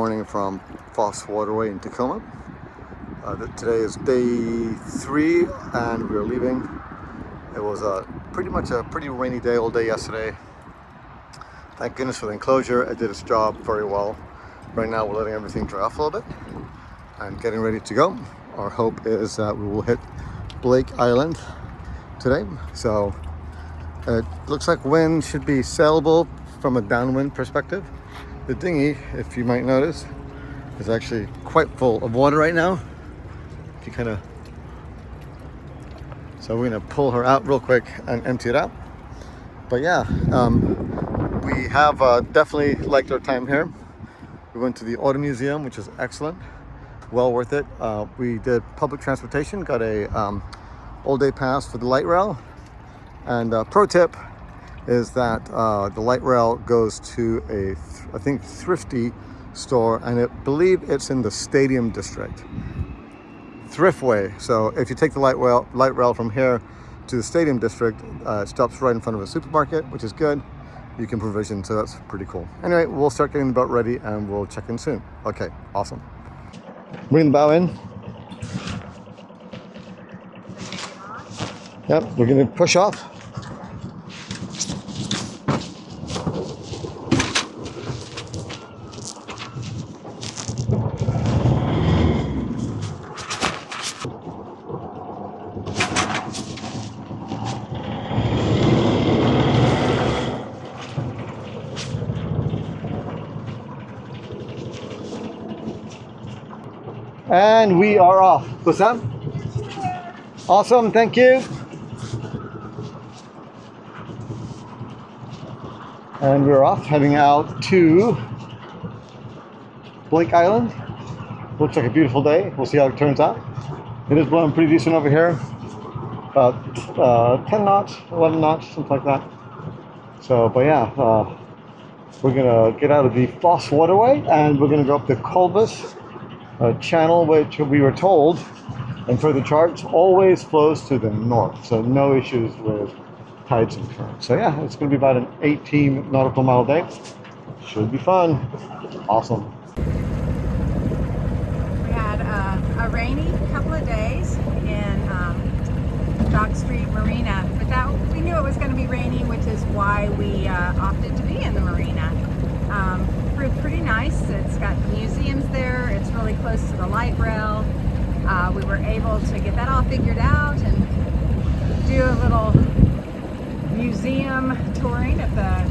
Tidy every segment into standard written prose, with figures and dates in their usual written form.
morning from Foss Waterway in Tacoma. Today is day 3 and we're leaving. It was pretty much a pretty rainy day all day yesterday. Thank goodness for the enclosure. It did its job very well. Right now we're letting everything dry off a little bit and getting ready to go. Our hope is that we will hit Blake Island today. So it looks like wind should be sailable from a downwind perspective. The dinghy, if you might notice, is actually quite full of water right now. If you so we're gonna pull her out real quick and empty it out. But yeah, we have definitely liked our time here. We went to the Auto Museum, which is excellent, well worth it. We did public transportation, got a all-day pass for the light rail. And pro tip is that the light rail goes to a, I think, thrifty store, and I believe it's in the Stadium District. Thriftway. So if you take the light rail from here to the Stadium District, it stops right in front of a supermarket, which is good. You can provision, so that's pretty cool. Anyway, we'll start getting the boat ready and we'll check in soon. Okay, awesome. Bring the bow in. Yep, we're gonna push off. And we are off. What's that? Awesome, thank you. And we're off, heading out to Blake Island. Looks like a beautiful day. We'll see how it turns out. It is blowing pretty decent over here. About 10 knots, 11 knots, something like that. So, but yeah, we're gonna get out of the Foss Waterway and we're gonna go up the Colvos channel, which we were told, and for the charts, always flows to the north. So no issues with tides and currents. So yeah, it's going to be about an 18 nautical mile day. Should be fun. Awesome. We had a rainy couple of days in Dock Street Marina, but we knew it was going to be rainy, which is why we opted to be in the marina. Pretty nice. It's got museums there. It's really close to the light rail. We were able to get that all figured out and do a little museum touring of the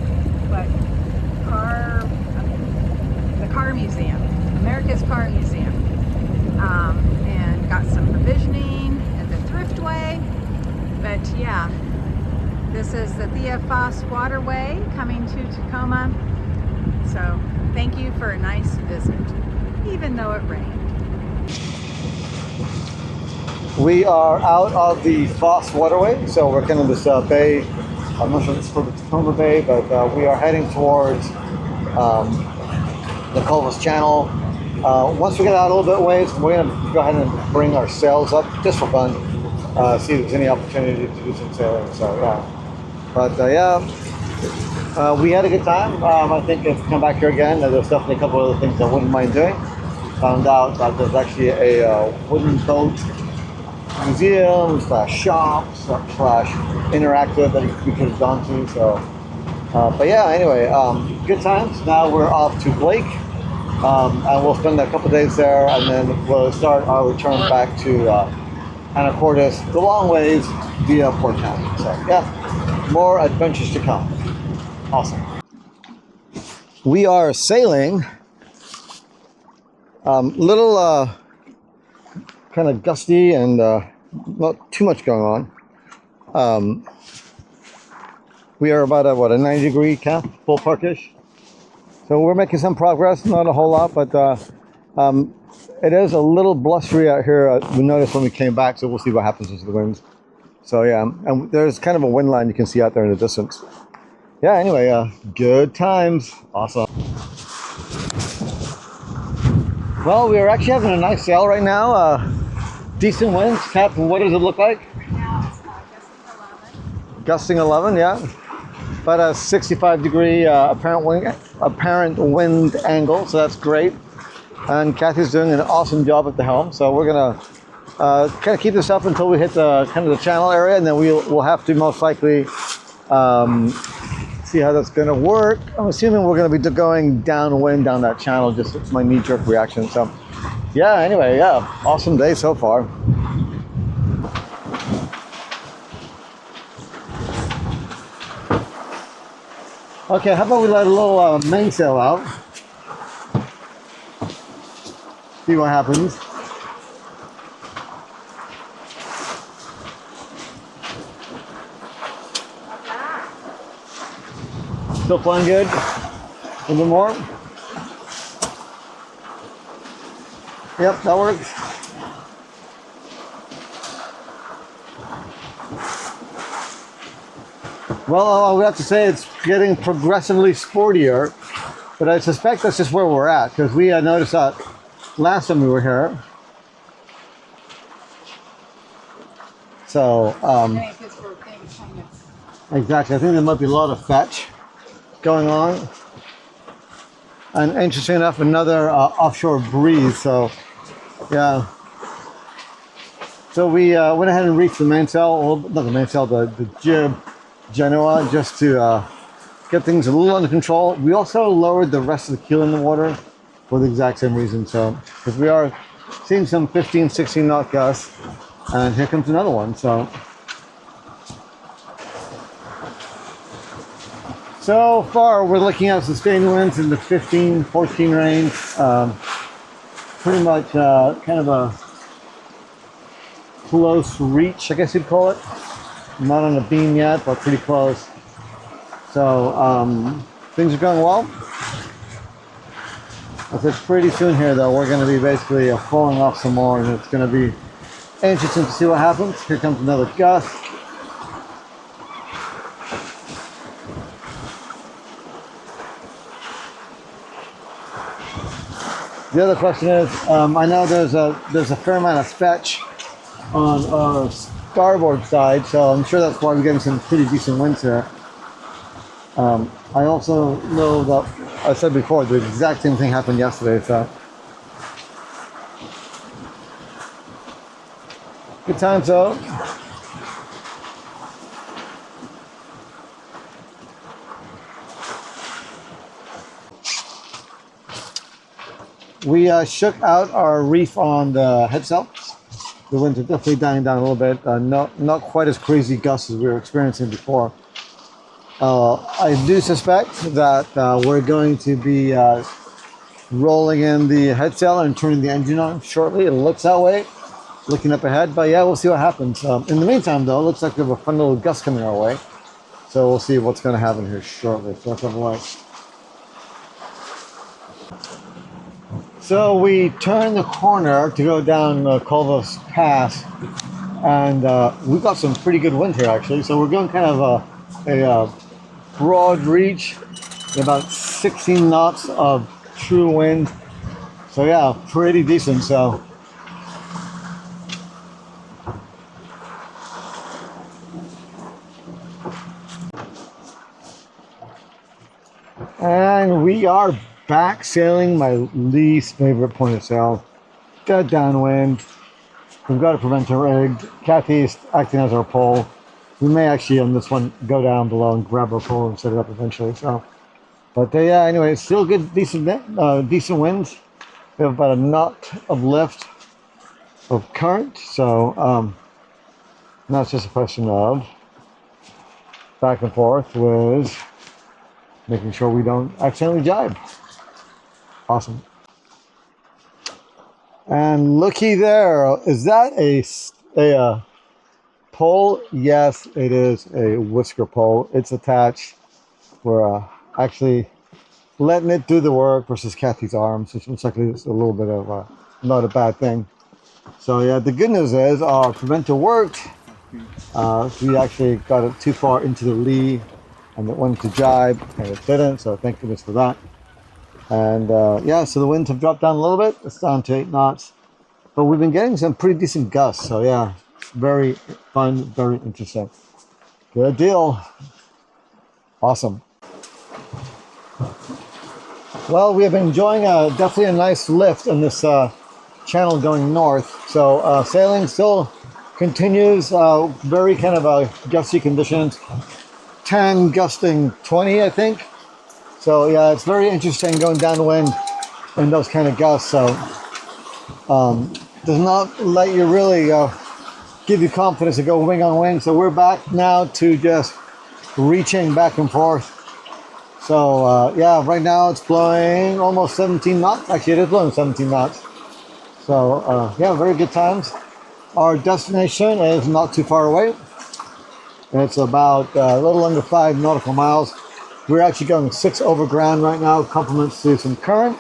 car museum, America's Car Museum, and got some provisioning at the Thriftway. But yeah, this is the Foss Waterway coming to Tacoma. So thank you for a nice visit, even though it rained. We are out of the Foss Waterway, so we're kind of this bay. I'm not sure if it's for the Tacoma Bay, but we are heading towards the Colvos Channel. Once we get out a little bit ways, we're going to go ahead and bring our sails up just for fun. See if there's any opportunity to do some sailing. So yeah, but yeah, we had a good time. I think if we come back here again, there's definitely a couple other things I wouldn't mind doing. Found out that there's actually a wooden boat museum / shop / interactive that we could have gone to. So, but yeah, anyway, good times. Now we're off to Blake, and we'll spend a couple days there, and then we'll start our return back to Anacortes, the long ways via Port County. So yeah, more adventures to come. Awesome. We are sailing. Little kind of gusty and not too much going on. We are about a 90-degree cap, full parkish. So we're making some progress, not a whole lot, but it is a little blustery out here. We noticed when we came back, so we'll see what happens with the winds. So yeah, and there's kind of a wind line you can see out there in the distance. Yeah, anyway, good times. Awesome. Well, we are actually having a nice sail right now. Decent winds. Cap, what does it look like? Right now it's Gusting 11, yeah. About a 65-degree apparent wind angle, so that's great. and Kathy's doing an awesome job at the helm. So we're gonna kind of keep this up until we hit the kind of the channel area, and then we'll have to most likely see how that's gonna work. I'm assuming we're gonna be going downwind down that channel. Just it's my knee-jerk reaction. So yeah. Anyway, yeah, awesome day so far. Okay, how about we let a little mainsail out? See what happens. Still flying good? A little bit more? Yep, that works. Well, I would have to say it's getting progressively sportier, but I suspect that's just where we're at, because we noticed that last time we were here. So, exactly, I think there might be a lot of fetch going on. And interesting enough, another offshore breeze, so yeah. So we went ahead and reefed the mainsail, well, not the mainsail, the jib Genoa, just to get things a little under control. We also lowered the rest of the keel in the water for the exact same reason. So, because we are seeing some 15, 16 knot gusts, and here comes another one. So far, we're looking at sustained winds in the 15, 14 range. Pretty much kind of a close reach, I guess you'd call it. Not on a beam yet, but pretty close. So things are going well. I said pretty soon here, though, we're going to be basically falling off some more, and it's going to be interesting to see what happens. Here comes another gust. The other question is, I know there's a fair amount of fetch on our starboard side, so I'm sure that's why we're getting some pretty decent winds here. I also know that I said before the exact same thing happened yesterday, so good times though. We shook out our reef on the headsail. The winds are definitely dying down a little bit. Not quite as crazy gusts as we were experiencing before. I do suspect that we're going to be rolling in the headsail and turning the engine on shortly. It looks that way, looking up ahead. But yeah, we'll see what happens. In the meantime, though, it looks like we have a fun little gust coming our way. So we'll see what's going to happen here shortly. So let's have a look. So we turned the corner to go down Colvos Pass, and we got some pretty good wind here actually. So we're going kind of a broad reach, about 16 knots of true wind. So yeah, pretty decent. So and we are back sailing my least favorite point of sail. Dead downwind. We've got a preventer rigged. Kathy's acting as our pole. We may actually on this one go down below and grab our pole and set it up eventually. So, but yeah, anyway, it's still good, decent winds. We have about a knot of lift of current. So now it's just a question of back and forth with making sure we don't accidentally jibe. Awesome. And looky there, is that a pole? Yes, it is a Whisker Pole. It's attached. We're actually letting it do the work versus Kathy's arms, which looks like it's a little bit of not a bad thing. So yeah, the good news is our preventer worked. We actually got it too far into the lee and it went to jibe and it didn't, so thank goodness for that. And yeah, so the winds have dropped down a little bit. It's down to 8 knots. But we've been getting some pretty decent gusts. So yeah, very fun, very interesting. Good deal. Awesome. Well, we have been enjoying definitely a nice lift in this channel going north. So sailing still continues, very kind of gusty conditions, 10 gusting 20, I think. So yeah, it's very interesting going downwind in those kind of gusts. So does not let you really give you confidence to go wing on wing. So we're back now to just reaching back and forth. So yeah, right now it's blowing almost 17 knots. Actually, it is blowing 17 knots. So yeah, very good times. Our destination is not too far away. It's about a little under 5 nautical miles. We're actually going 6 over ground right now, complements to some current.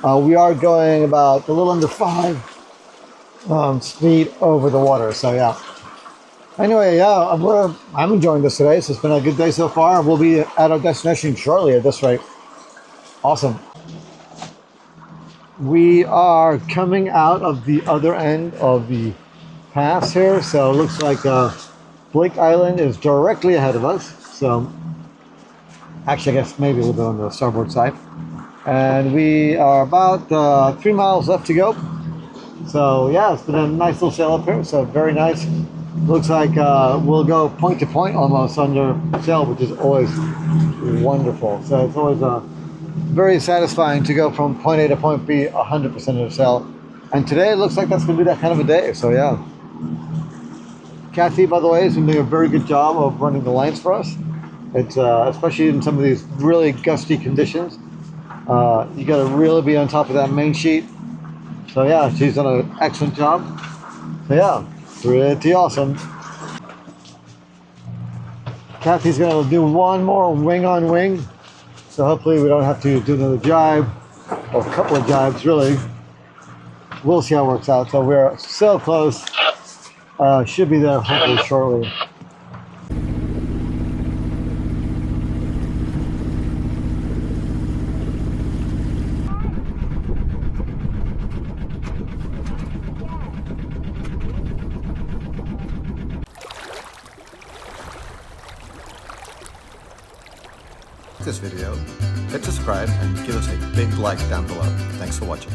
We are going about a little under 5 speed over the water. So yeah. Anyway, yeah, I'm enjoying this today. So it's been a good day so far. We'll be at our destination shortly at this rate. Awesome. We are coming out of the other end of the pass here. So it looks like Blake Island is directly ahead of us. So actually, I guess maybe a little bit on the starboard side. And we are about 3 miles left to go. So yeah, it's been a nice little sail up here. So very nice. Looks like we'll go point to point almost under sail, which is always wonderful. So it's always very satisfying to go from point A to point B 100% of the sail. And today it looks like that's going to be that kind of a day. So yeah. Kathy, by the way, has been doing a very good job of running the lines for us. It's especially in some of these really gusty conditions. You got to really be on top of that main sheet. So yeah, she's done an excellent job. So yeah. Pretty awesome. Kathy's gonna do one more wing on wing, so hopefully we don't have to do another jibe or a couple of jibes. Really, we'll see how it works out. So we're so close. Should be there hopefully shortly. This video, hit subscribe and give us a big like down below. Thanks for watching.